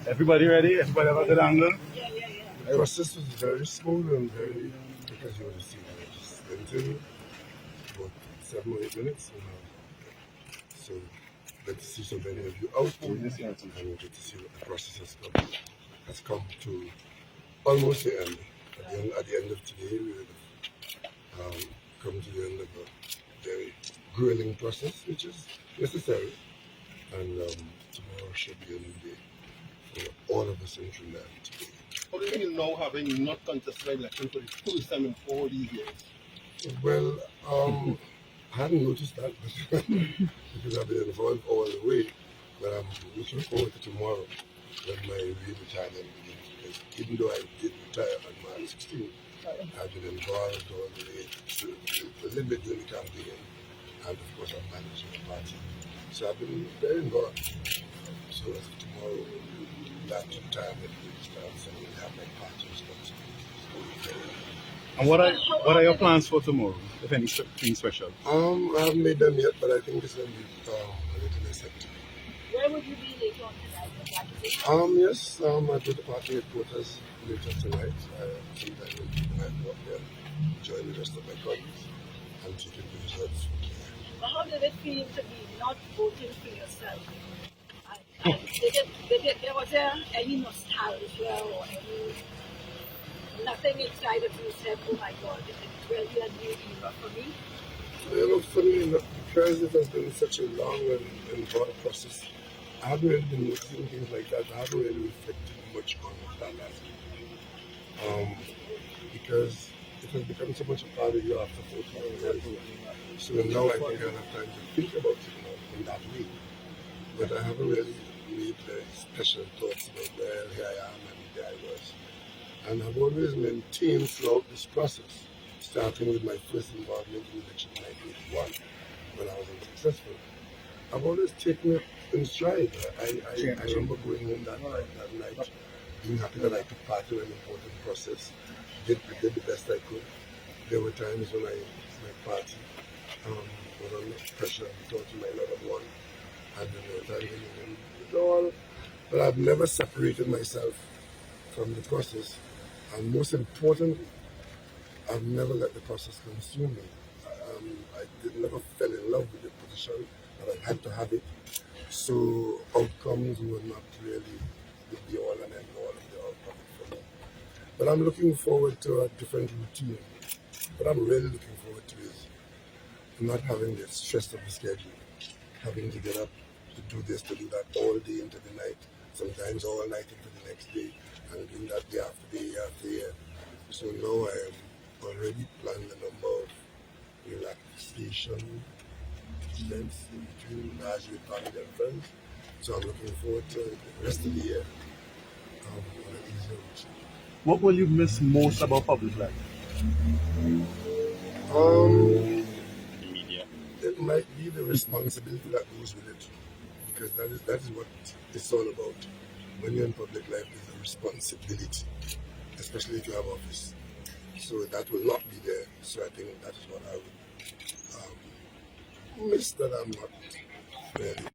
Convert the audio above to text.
Everybody ready? Everybody have a good angle? The process was very smooth and very, because you would have seen it just into about 7 or 8 minutes. So good to see so many of you out and good to see what the process has come to almost the end. At the end of today, we will come to the end of a very grueling process, which is necessary. And tomorrow should be a new day for all of us in Trinidad today. How do you know having not contested election for the first time in 4 years? Well, I hadn't noticed that because I've been involved all the way. But I'm looking forward to tomorrow when my real retirement begins. Because even though I did retire on March 16th, I've been involved all the way to a little bit during the campaign, and of course I'm managing the party. So I've been very involved. So as of tomorrow, that retirement will start, so I will have my party responsibilities. And what are your plans for tomorrow, if anything special? I haven't made them yet, but I think it's going to be a little less hectic. Where would you be later on tonight? Yes, I'm at the party headquarters later tonight. Sometime when I go up there, join the rest of my colleagues, and taking the results from there. But how did it feel to be not voting for yourself? Was there any nostalgia or nothing inside of you said, oh my God, it's really a new era for me? You know, funny enough, because it has been such a long and involved process, I haven't really been noticing things like that. I haven't really reflected much on that last week. Because it has become so much a part of you after 14 years. So now I think I have time to think about it in that way. But I haven't really made very special thoughts about, well, here I am and there I was. And I've always maintained throughout this process, starting with my first involvement in election in 1981, when I was unsuccessful. I've always taken it in stride. I remember going home that night, being happy that I took part in an important process, did the best I could. There were times when my party was under pressure and thought we might not have won. And then there were times when we withdrawal. But I've never separated myself from the process. And most importantly, I've never let the process consume me. I never fell in love with the position, but I had to have it. So outcomes were not really the all and end all of the outcome for me. But I'm looking forward to a different routine. What I'm really looking forward to is not having the stress of the schedule, having to get up to do this, to do that all day into the night, sometimes all night into the next day, and doing that day after day after year. So now I have already planned a number of relaxation events in between largely with family and friends. So I'm looking forward to the rest of the year on an easier routine. What will you miss most about public life? It might be the responsibility that goes with it, because that is what it's all about. When you're in public life, there's a responsibility, especially if you have office. So that will not be there. So I think that is what I would miss, that I'm not really